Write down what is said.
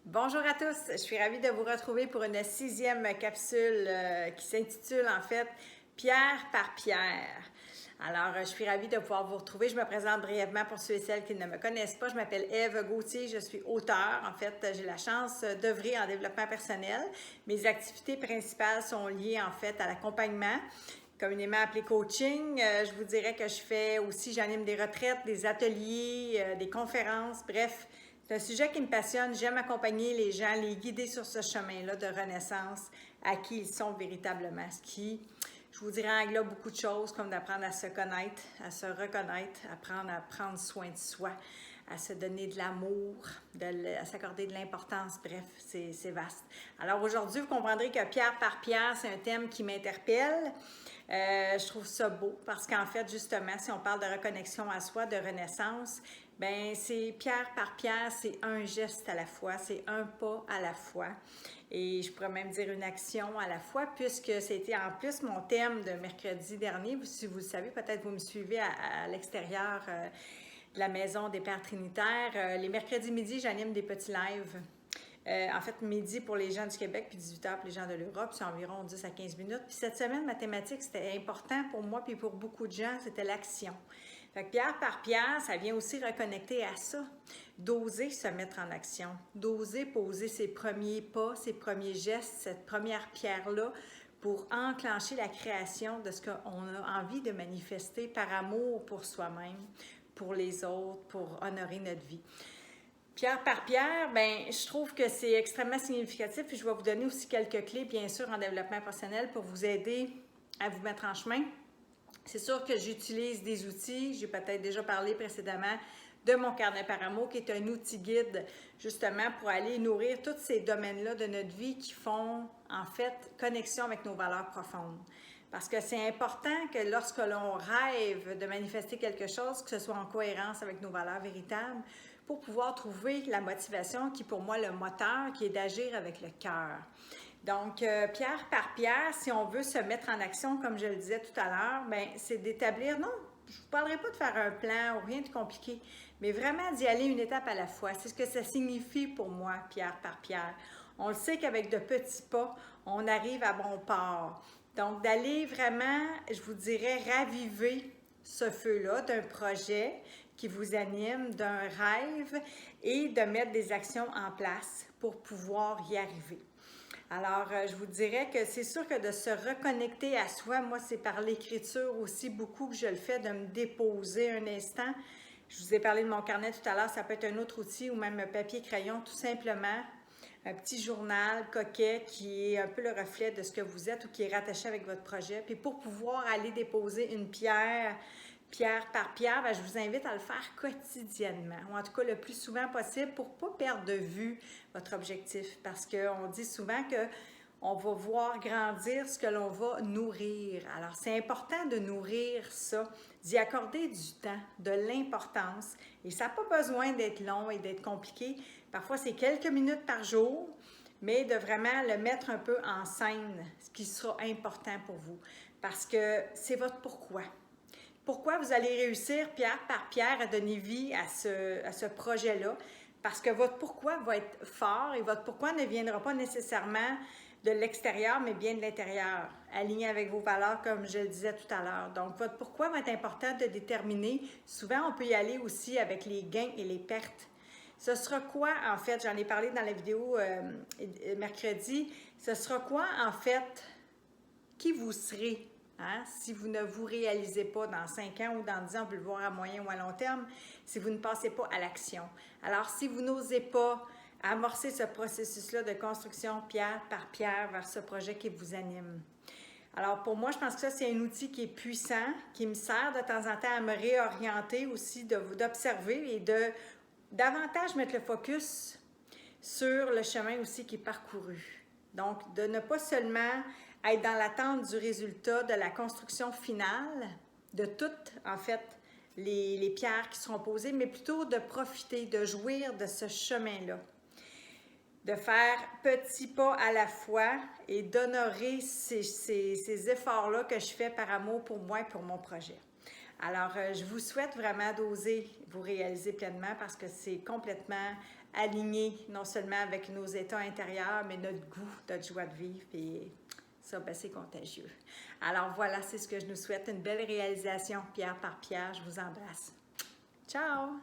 Bonjour à tous, je suis ravie de vous retrouver pour une 6e capsule qui s'intitule en fait Pierre par pierre. Alors, je suis ravie de pouvoir vous retrouver. Je me présente brièvement pour ceux et celles qui ne me connaissent pas. Je m'appelle Ève Gauthier, je suis auteure. En fait, j'ai la chance d'œuvrer en développement personnel. Mes activités principales sont liées en fait à l'accompagnement, communément appelé coaching. Je vous dirais que je fais aussi, j'anime des retraites, des ateliers, des conférences, bref. C'est un sujet qui me passionne. J'aime accompagner les gens, les guider sur ce chemin-là de renaissance à qui ils sont véritablement. Ce qui, je vous dirais, englobe beaucoup de choses comme d'apprendre à se connaître, à se reconnaître, apprendre à prendre soin de soi, à se donner de l'amour, à s'accorder de l'importance. Bref, c'est vaste. Alors aujourd'hui, vous comprendrez que pierre par pierre, c'est un thème qui m'interpelle. Je trouve ça beau parce qu'en fait, justement, si on parle de reconnexion à soi, de renaissance, ben c'est pierre par pierre, c'est un geste à la fois, c'est un pas à la fois. Et je pourrais même dire une action à la fois, puisque c'était en plus mon thème de mercredi dernier. Si vous le savez, peut-être vous me suivez à l'extérieur de la maison des Pères Trinitaires. Les mercredis midi, j'anime des petits lives. En fait, midi pour les gens du Québec, puis 18h pour les gens de l'Europe, c'est environ 10 à 15 minutes. Puis cette semaine, mathématiques, c'était important pour moi, puis pour beaucoup de gens, c'était l'action. Fait que pierre par pierre, ça vient aussi reconnecter à ça, d'oser se mettre en action, d'oser poser ses premiers pas, ses premiers gestes, cette première pierre-là, pour enclencher la création de ce qu'on a envie de manifester par amour pour soi-même, pour les autres, pour honorer notre vie. Pierre par pierre, ben, je trouve que c'est extrêmement significatif. Puis je vais vous donner aussi quelques clés, bien sûr, en développement personnel pour vous aider à vous mettre en chemin. C'est sûr que j'utilise des outils. J'ai peut-être déjà parlé précédemment de mon carnet par amour, qui est un outil guide justement pour aller nourrir tous ces domaines-là de notre vie qui font en fait connexion avec nos valeurs profondes. Parce que c'est important que lorsque l'on rêve de manifester quelque chose, que ce soit en cohérence avec nos valeurs véritables, pour pouvoir trouver la motivation qui, pour moi, le moteur, qui est d'agir avec le cœur. Donc, pierre par pierre, si on veut se mettre en action, comme je le disais tout à l'heure, bien, c'est d'établir, non, je ne vous parlerai pas de faire un plan ou rien de compliqué, mais vraiment d'y aller une étape à la fois. C'est ce que ça signifie pour moi, pierre par pierre. On le sait qu'avec de petits pas, on arrive à bon port. Donc, d'aller vraiment, je vous dirais, raviver ce feu-là d'un projet qui vous anime, d'un rêve et de mettre des actions en place pour pouvoir y arriver. Alors, je vous dirais que c'est sûr que de se reconnecter à soi, moi, c'est par l'écriture aussi beaucoup que je le fais, de me déposer un instant. Je vous ai parlé de mon carnet tout à l'heure, ça peut être un autre outil ou même papier-crayon, tout simplement. Un petit journal coquet qui est un peu le reflet de ce que vous êtes ou qui est rattaché avec votre projet. Puis pour pouvoir aller déposer une pierre, pierre par pierre, bien, je vous invite à le faire quotidiennement, ou en tout cas le plus souvent possible pour ne pas perdre de vue votre objectif. Parce qu'on dit souvent que on va voir grandir ce que l'on va nourrir. Alors, c'est important de nourrir ça, d'y accorder du temps, de l'importance. Et ça n'a pas besoin d'être long et d'être compliqué. Parfois, c'est quelques minutes par jour, mais de vraiment le mettre un peu en scène, ce qui sera important pour vous. Parce que c'est votre pourquoi. Pourquoi vous allez réussir pierre par pierre à donner vie à ce projet-là? Parce que votre pourquoi va être fort et votre pourquoi ne viendra pas nécessairement de l'extérieur, mais bien de l'intérieur, aligné avec vos valeurs, comme je le disais tout à l'heure. Donc, votre pourquoi va être important de déterminer. Souvent, on peut y aller aussi avec les gains et les pertes. Ce sera quoi, en fait, j'en ai parlé dans la vidéo mercredi, ce sera quoi, en fait, qui vous serez, hein, si vous ne vous réalisez pas dans 5 ans ou dans 10 ans, on peut le voir à moyen ou à long terme, si vous ne passez pas à l'action. Alors, si vous n'osez pas amorcer ce processus-là de construction pierre par pierre vers ce projet qui vous anime. Alors, pour moi, je pense que ça, c'est un outil qui est puissant, qui me sert de temps en temps à me réorienter aussi, d'observer et de davantage mettre le focus sur le chemin aussi qui est parcouru. Donc, de ne pas seulement être dans l'attente du résultat de la construction finale, de toutes, en fait, les pierres qui seront posées, mais plutôt de profiter, de jouir de ce chemin-là. De faire petits pas à la fois et d'honorer ces efforts-là que je fais par amour pour moi et pour mon projet. Alors, je vous souhaite vraiment d'oser vous réaliser pleinement parce que c'est complètement aligné, non seulement avec nos états intérieurs, mais notre goût, notre joie de vivre. Et ça, ben, c'est contagieux. Alors voilà, c'est ce que je nous souhaite, une belle réalisation, pierre par pierre. Je vous embrasse. Ciao!